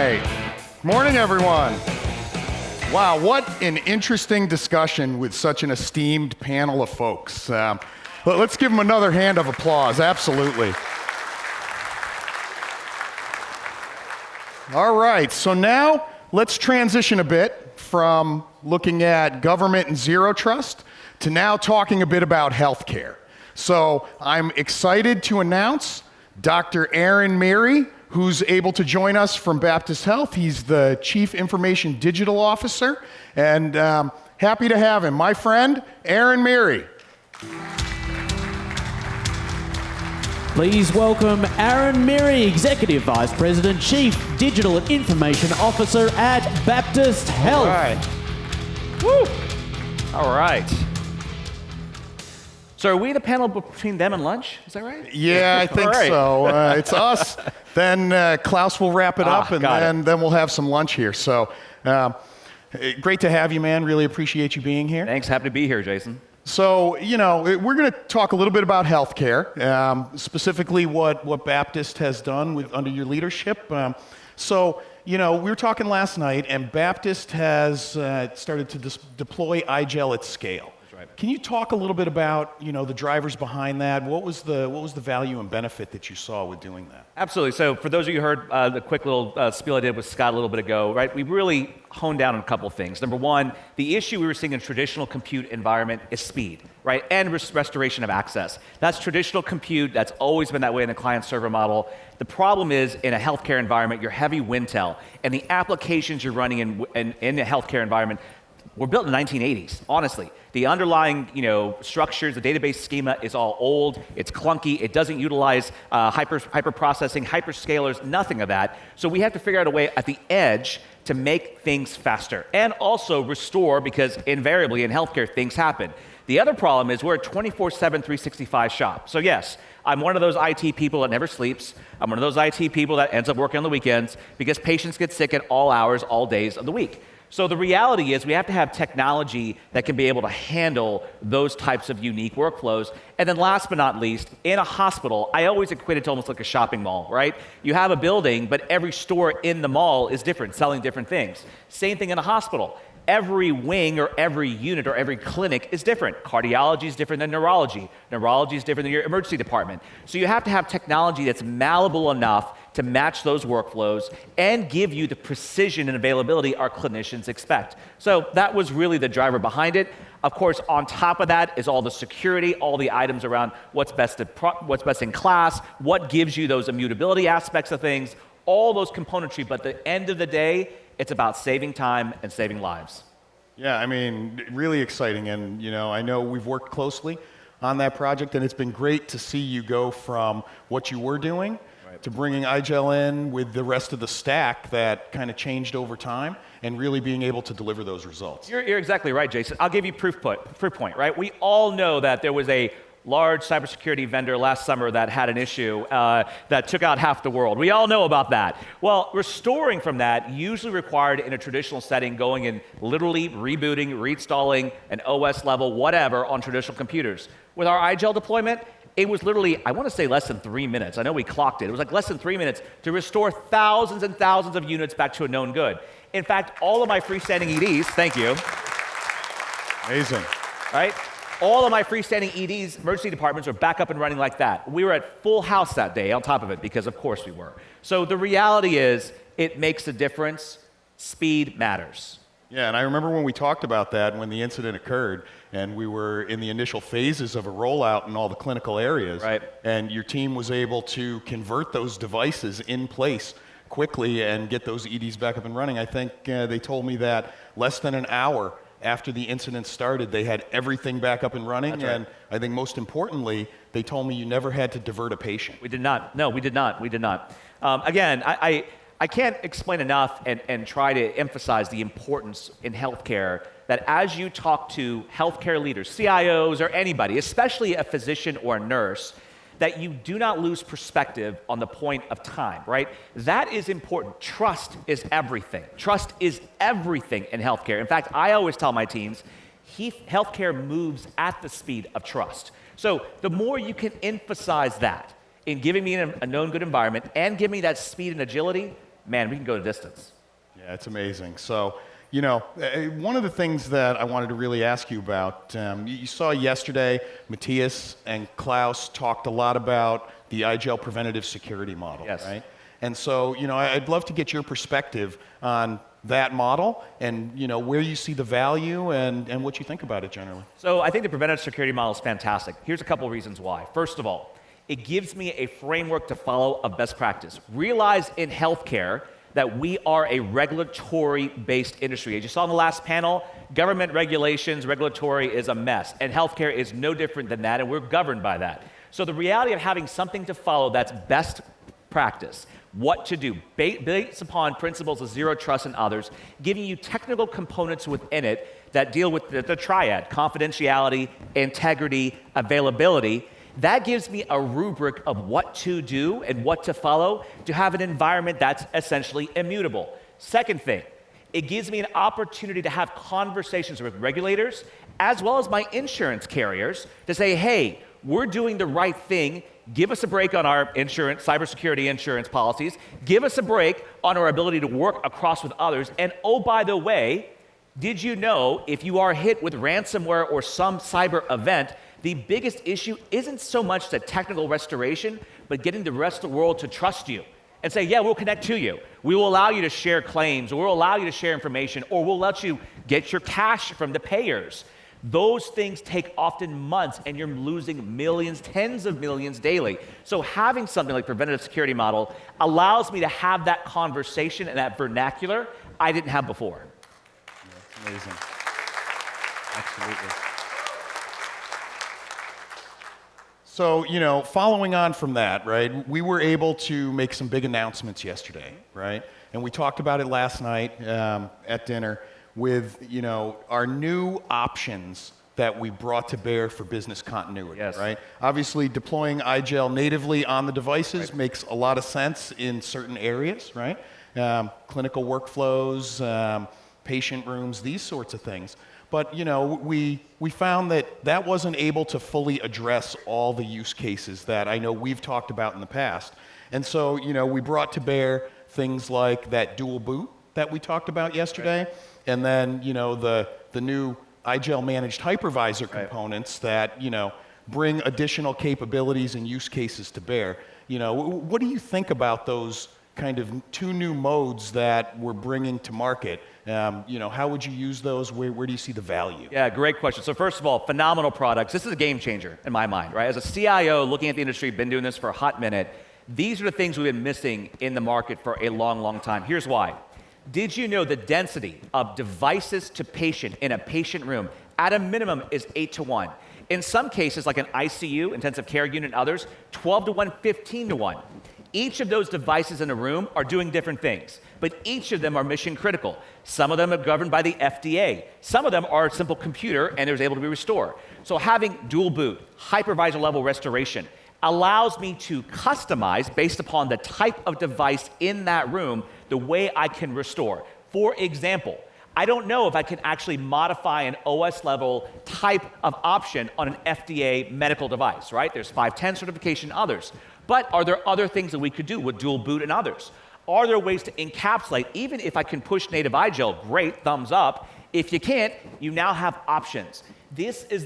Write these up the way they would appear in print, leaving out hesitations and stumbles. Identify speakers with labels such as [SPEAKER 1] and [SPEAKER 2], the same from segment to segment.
[SPEAKER 1] right. Morning, everyone. Wow, what an interesting discussion with such an esteemed panel of folks. Let's give them another hand of applause, absolutely. All right, so now let's transition a bit from looking at government and zero trust to now talking a bit about healthcare. So I'm excited to announce Dr. Aaron Miri, who's able to join us from Baptist Health. He's the Chief Information Digital Officer, and happy to have him. My friend, Aaron Miri.
[SPEAKER 2] Please welcome Aaron Miri, Executive Vice President, Chief Digital and Information Officer at Baptist Health.
[SPEAKER 3] All right. Woo! All right. So are we the panel between them and lunch? Is that right?
[SPEAKER 1] Yeah, I think
[SPEAKER 3] right.
[SPEAKER 1] so. It's us. Then Klaus will wrap it up, and then we'll have some lunch here. So great to have you, man. Really appreciate you being here.
[SPEAKER 3] Thanks. Happy to be here, Jason.
[SPEAKER 1] So, you know, we're going to talk a little bit about healthcare, specifically what Baptist has done under your leadership. So, you know, we were talking last night, and Baptist has started to deploy IGEL at scale.
[SPEAKER 3] Right.
[SPEAKER 1] Can you talk a little bit about, you know, the drivers behind that? What was the value and benefit that you saw with doing that?
[SPEAKER 3] Absolutely. So for those of you who heard the quick little spiel I did with Scott a little bit ago, right, we really honed down on a couple of things. Number one, the issue we were seeing in traditional compute environment is speed, right, and restoration of access. That's traditional compute. That's always been that way in the client-server model. The problem is in a healthcare environment, you're heavy Wintel, and the applications you're running in a healthcare environment were built in the 1980s, honestly. The underlying, structures, the database schema is all old, it's clunky, it doesn't utilize hyper-processing, hyperscalers, nothing of that. So we have to figure out a way at the edge to make things faster and also restore, because invariably in healthcare, things happen. The other problem is we're a 24/7, 365 shop. So yes, I'm one of those IT people that never sleeps. I'm one of those IT people that ends up working on the weekends because patients get sick at all hours, all days of the week. So the reality is we have to have technology that can be able to handle those types of unique workflows. And then last but not least, in a hospital, I always equate it to almost like a shopping mall, right? You have a building, but every store in the mall is different, selling different things. Same thing in a hospital. Every wing or every unit or every clinic is different. Cardiology is different than neurology. Neurology is different than your emergency department. So you have to have technology that's malleable enough to match those workflows and give you the precision and availability our clinicians expect. So that was really the driver behind it. Of course, on top of that is all the security, all the items around what's best in class, what gives you those immutability aspects of things, all those componentry. But at the end of the day, it's about saving time and saving lives.
[SPEAKER 1] Yeah, I mean, really exciting. And, I know we've worked closely on that project, and it's been great to see you go from what you were doing to bringing IGEL in with the rest of the stack that kind of changed over time and really being able to deliver those results.
[SPEAKER 3] You're exactly right, Jason. I'll give you proof point, right? We all know that there was a large cybersecurity vendor last summer that had an issue that took out half the world. We all know about that. Well, restoring from that usually required in a traditional setting going and literally rebooting, reinstalling an OS level, whatever, on traditional computers. With our IGEL deployment, it was literally, I want to say less than 3 minutes. I know we clocked it. It was like less than 3 minutes to restore thousands and thousands of units back to a known good. In fact, all of my freestanding EDs, thank you.
[SPEAKER 1] Amazing.
[SPEAKER 3] Right? All of my freestanding EDs, emergency departments, were back up and running like that. We were at full house that day on top of it because of course we were. So the reality is it makes a difference. Speed matters.
[SPEAKER 1] Yeah, and I remember when we talked about that when the incident occurred, and we were in the initial phases of a rollout in all the clinical areas,
[SPEAKER 3] right,
[SPEAKER 1] and your team was able to convert those devices in place quickly and get those EDs back up and running. I think they told me that less than an hour after the incident started, they had everything back up and running.
[SPEAKER 3] That's right.
[SPEAKER 1] And I think most importantly, they told me you never had to divert a patient.
[SPEAKER 3] We did not. No, we did not. We did not. Again, I can't explain enough and try to emphasize the importance in healthcare that as you talk to healthcare leaders, CIOs or anybody, especially a physician or a nurse, that you do not lose perspective on the point of time, right? That is important. Trust is everything. Trust is everything in healthcare. In fact, I always tell my teams, healthcare moves at the speed of trust. So the more you can emphasize that in giving me a known good environment and give me that speed and agility, man, we can go to distance.
[SPEAKER 1] Yeah, it's amazing. So, you know, one of the things that I wanted to really ask you about, you saw yesterday, Matthias and Klaus talked a lot about the IGEL preventative security model,
[SPEAKER 3] Yes.
[SPEAKER 1] right? And so, you know, I'd love to get your perspective on that model and, you know, where you see the value and what you think about it generally.
[SPEAKER 3] So I think the preventative security model is fantastic. Here's a couple of reasons why. First of all, it gives me a framework to follow of best practice. Realize in healthcare that we are a regulatory-based industry. As you saw in the last panel, government regulations, regulatory is a mess, and healthcare is no different than that, and we're governed by that. So the reality of having something to follow that's best practice, what to do, based upon principles of zero trust and others, giving you technical components within it that deal with the triad, confidentiality, integrity, availability. That gives me a rubric of what to do and what to follow to have an environment that's essentially immutable. Second thing, it gives me an opportunity to have conversations with regulators as well as my insurance carriers to say, hey, we're doing the right thing. Give us a break on our insurance, cybersecurity insurance policies. Give us a break on our ability to work across with others. And oh, by the way, did you know if you are hit with ransomware or some cyber event, the biggest issue isn't so much the technical restoration, but getting the rest of the world to trust you and say, yeah, we'll connect to you. We will allow you to share claims, or we'll allow you to share information, or we'll let you get your cash from the payers. Those things take often months, and you're losing millions, tens of millions daily. So having something like preventative security model allows me to have that conversation and that vernacular I didn't have before.
[SPEAKER 1] Yeah, it's amazing. Absolutely. So, you know, following on from that, right, we were able to make some big announcements yesterday, right? And we talked about it last night at dinner with, you know, our new options that we brought to bear for business continuity,
[SPEAKER 3] Yes.
[SPEAKER 1] right? Obviously, deploying IGEL natively on the devices makes a lot of sense in certain areas, right? Clinical workflows, patient rooms, these sorts of things. But, you know, we found that wasn't able to fully address all the use cases that I know we've talked about in the past. And so, you know, we brought to bear things like that dual boot that we talked about yesterday, and then, you know, the new IGEL managed hypervisor components that, you know, bring additional capabilities and use cases to bear. You know, what do you think about those kind of two new modes that we're bringing to market? You know, how would you use those? Where do you see the value?
[SPEAKER 3] Yeah, great question. So first of all, phenomenal products. This is a game changer in my mind, right? As a CIO looking at the industry, been doing this for a hot minute, these are the things we've been missing in the market for a long, long time. Here's why. Did you know the density of devices to patient in a patient room at a minimum is 8-to-1? In some cases, like an ICU, intensive care unit and others, 12-to-1, 15-to-1. Each of those devices in a room are doing different things, but each of them are mission critical. Some of them are governed by the FDA. Some of them are a simple computer and they're able to be restored. So having dual boot, hypervisor level restoration allows me to customize based upon the type of device in that room, the way I can restore. For example, I don't know if I can actually modify an OS level type of option on an FDA medical device, right? There's 510 certification, others. But are there other things that we could do with dual boot and others? Are there ways to encapsulate, even if I can push native IGEL, great, thumbs up. If you can't, you now have options. This is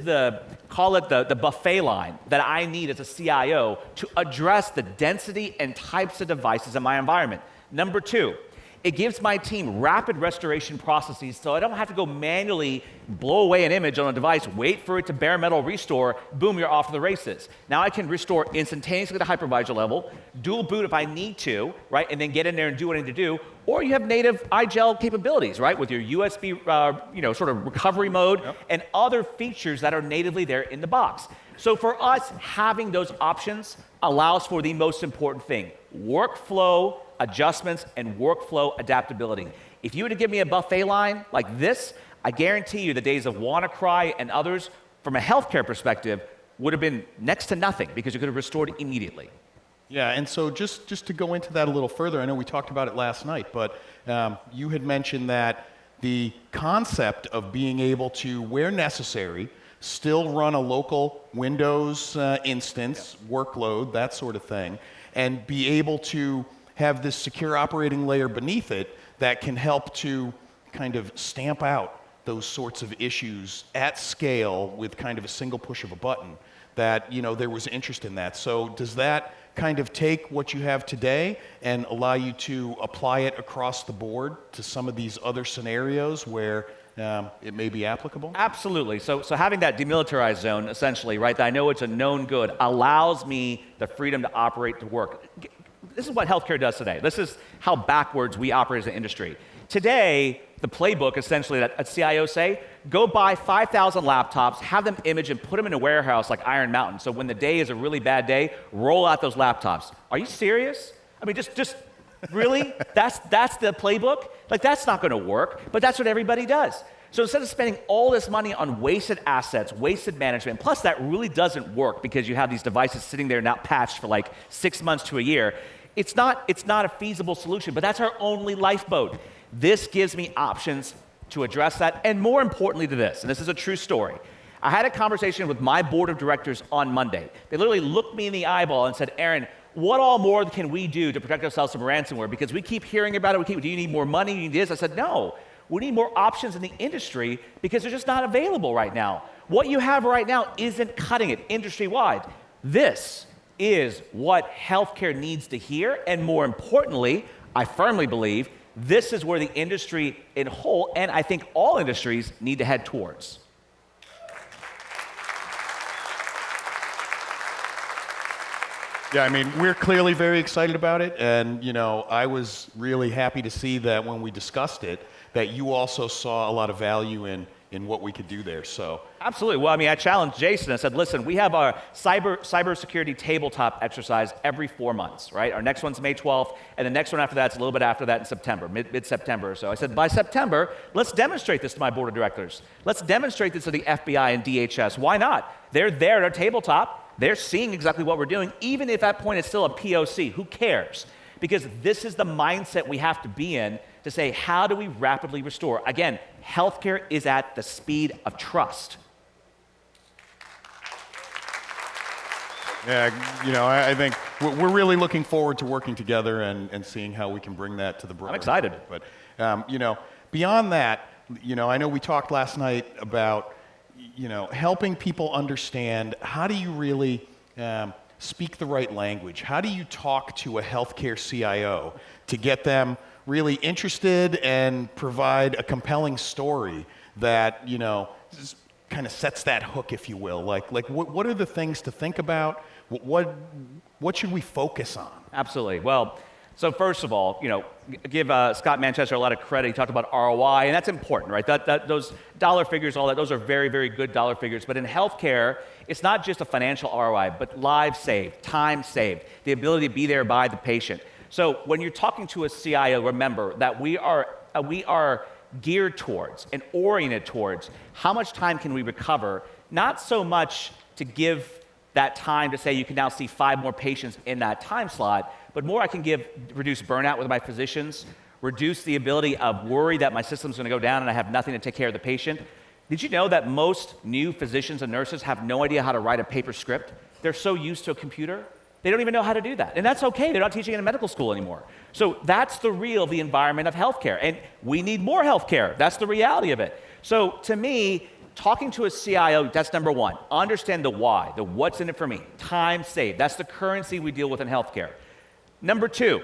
[SPEAKER 3] call it the buffet line that I need as a CIO to address the density and types of devices in my environment. Number two, it gives my team rapid restoration processes so I don't have to go manually blow away an image on a device, wait for it to bare metal restore, boom, you're off to the races. Now I can restore instantaneously at the hypervisor level, dual boot if I need to, right, and then get in there and do what I need to do. Or you have native IGEL capabilities, right, with your USB, sort of recovery mode and other features that are natively there in the box. So for us, having those options allows for the most important thing, workflow adjustments and workflow adaptability. If you were to give me a buffet line like this, I guarantee you the days of WannaCry and others, from a healthcare perspective, would have been next to nothing because you could have restored immediately.
[SPEAKER 1] Yeah, and so just to go into that a little further, I know we talked about it last night, but you had mentioned that the concept of being able to, where necessary, still run a local Windows instance, workload, that sort of thing, and be able to have this secure operating layer beneath it that can help to kind of stamp out those sorts of issues at scale with kind of a single push of a button, that, you know, there was interest in that. So does that kind of take what you have today and allow you to apply it across the board to some of these other scenarios where it may be applicable?
[SPEAKER 3] Absolutely. So having that demilitarized zone, essentially, right, that I know it's a known good, allows me the freedom to operate, to work. This is what healthcare does today. This is how backwards we operate as an industry. Today, the playbook, essentially, that CIOs say, go buy 5,000 laptops, have them image and put them in a warehouse like Iron Mountain. So when the day is a really bad day, roll out those laptops. Are you serious? I mean, just really? That's the playbook? Like, that's not going to work, but that's what everybody does. So instead of spending all this money on wasted assets, wasted management, plus that really doesn't work because you have these devices sitting there not patched for like 6 months to a year, it's not a feasible solution, but that's our only lifeboat. This gives me options to address that, and more importantly to this, and this is a true story. I had a conversation with my board of directors on Monday. They literally looked me in the eyeball and said, Aaron, what all more can we do to protect ourselves from ransomware? Because we keep hearing about it. Do you need more money? Do you need this? I said, no. We need more options in the industry because they're just not available right now. What you have right now isn't cutting it industry-wide. This is what healthcare needs to hear, and more importantly, I firmly believe this is where the industry in whole, and I think all industries, need to head towards.
[SPEAKER 1] Yeah, I mean, we're clearly very excited about it, and, you know, I was really happy to see that when we discussed it, that you also saw a lot of value in what we could do there, so.
[SPEAKER 3] Absolutely. Well, I mean, I challenged Jason. I said, listen, we have our cybersecurity tabletop exercise every 4 months, right? Our next one's May 12th, and the next one after that's a little bit after that in September, mid-September or so. I said, by September, let's demonstrate this to my board of directors. Let's demonstrate this to the FBI and DHS. Why not? They're there at our tabletop. They're seeing exactly what we're doing, even if at that point it's still a POC. Who cares? Because this is the mindset we have to be in to say, how do we rapidly restore? Again, healthcare is at the speed of trust.
[SPEAKER 1] Yeah, you know, I think we're really looking forward to working together and seeing how we can bring that to the broader.
[SPEAKER 3] I'm excited.
[SPEAKER 1] But, you know, beyond that, you know, I know we talked last night about, you know, helping people understand how do you really speak the right language? How do you talk to a healthcare CIO to get them really interested and provide a compelling story that, you know, kind of sets that hook, if you will? Like what are the things to think about? What should we focus on?
[SPEAKER 3] Absolutely. Well, so first of all, you know, give Scott Manchester a lot of credit. He talked about ROI, and that's important, right? Those dollar figures, all that, those are very, very good dollar figures. But in healthcare, it's not just a financial ROI, but lives saved, time saved, the ability to be there by the patient. So when you're talking to a CIO, remember that we are geared towards and oriented towards how much time can we recover, not so much to give that time to say you can now see 5 more patients in that time slot, but more I can reduce burnout with my physicians, reduce the ability of worry that my system's going to go down and I have nothing to take care of the patient. Did you know that most new physicians and nurses have no idea how to write a paper script? They're so used to a computer, they don't even know how to do that. And that's okay, they're not teaching in a medical school anymore. So that's the environment of healthcare. And we need more healthcare. That's the reality of it. So to me, talking to a CIO, that's number one. Understand the why, the what's in it for me. Time saved. That's the currency we deal with in healthcare. Number 2,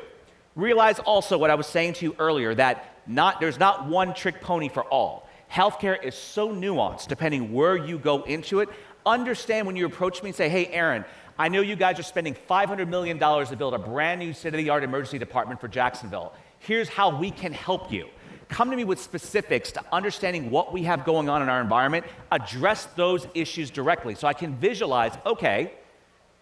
[SPEAKER 3] realize also what I was saying to you earlier, that there's not one trick pony for all. Healthcare is so nuanced depending where you go into it. Understand when you approach me and say, hey, Aaron, I know you guys are spending $500 million to build a brand new state-of-the-art emergency department for Jacksonville. Here's how we can help you. Come to me with specifics to understanding what we have going on in our environment, address those issues directly so I can visualize, okay.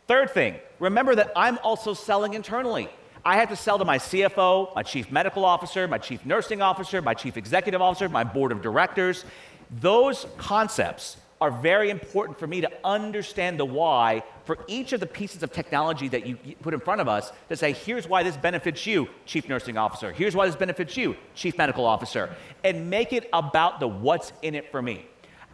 [SPEAKER 3] Third thing, remember that I'm also selling internally. I have to sell to my CFO, my chief medical officer, my chief nursing officer, my chief executive officer, my board of directors. Those concepts are very important for me to understand the why for each of the pieces of technology that you put in front of us to say, here's why this benefits you, chief nursing officer. Here's why this benefits you, chief medical officer. And make it about the what's in it for me.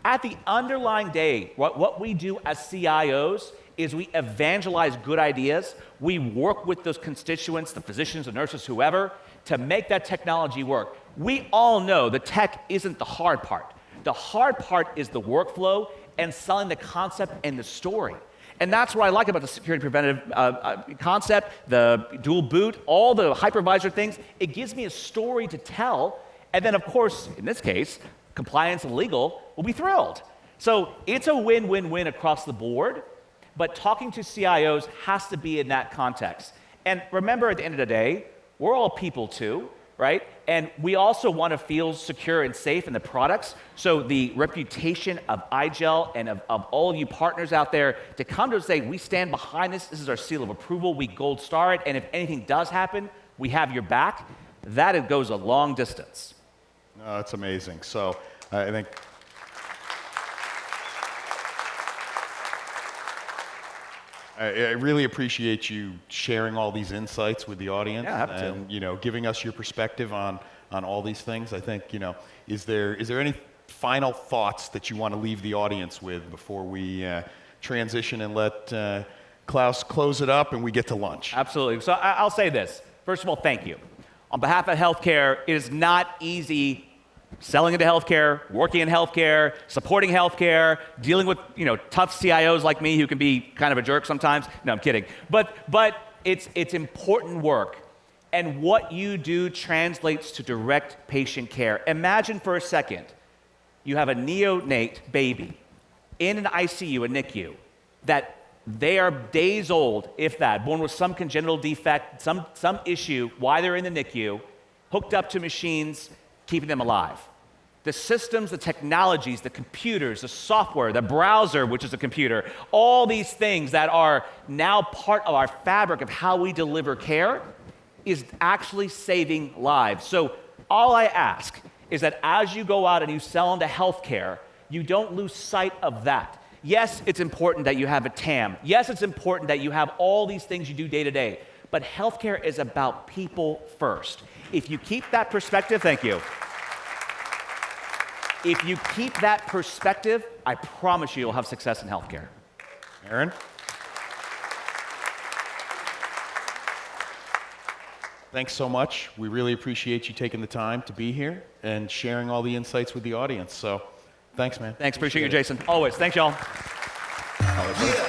[SPEAKER 3] At the underlying day, what we do as CIOs is we evangelize good ideas. We work with those constituents, the physicians, the nurses, whoever, to make that technology work. We all know the tech isn't the hard part. The hard part is the workflow and selling the concept and the story. And that's what I like about the security preventative concept, the dual boot, all the hypervisor things. It gives me a story to tell. And then, of course, in this case, compliance and legal will be thrilled. So it's a win-win-win across the board, but talking to CIOs has to be in that context. And remember, at the end of the day, we're all people too, right? And we also want to feel secure and safe in the products. So the reputation of IGEL and of all of you partners out there to come to us and say, we stand behind this, this is our seal of approval, we gold star it, and if anything does happen, we have your back, that it goes a long distance.
[SPEAKER 1] No, that's amazing. So I think I really appreciate you sharing all these insights with the audience and giving us your perspective on all these things. I think is there any final thoughts that you want to leave the audience with before we transition and let Klaus close it up and we get to lunch?
[SPEAKER 3] Absolutely. So I'll say this. First of all, thank you. On behalf of healthcare, it is not easy selling into healthcare, working in healthcare, supporting healthcare, dealing with tough CIOs like me who can be kind of a jerk sometimes. No, I'm kidding. But it's important work. And what you do translates to direct patient care. Imagine for a second, you have a neonate baby in an ICU, a NICU, that they are days old, if that, born with some congenital defect, some issue, why they're in the NICU, hooked up to machines, keeping them alive. The systems, the technologies, the computers, the software, the browser, which is a computer, all these things that are now part of our fabric of how we deliver care is actually saving lives. So all I ask is that as you go out and you sell into healthcare, you don't lose sight of that. Yes, it's important that you have a TAM. Yes, it's important that you have all these things you do day to day. But healthcare is about people first. If you keep that perspective, thank you. If you keep that perspective, I promise you, you'll have success in healthcare.
[SPEAKER 1] Aaron? Thanks so much. We really appreciate you taking the time to be here and sharing all the insights with the audience. So, thanks, man.
[SPEAKER 3] Thanks, appreciate you, Jason. Always. Thanks, y'all.
[SPEAKER 1] Always.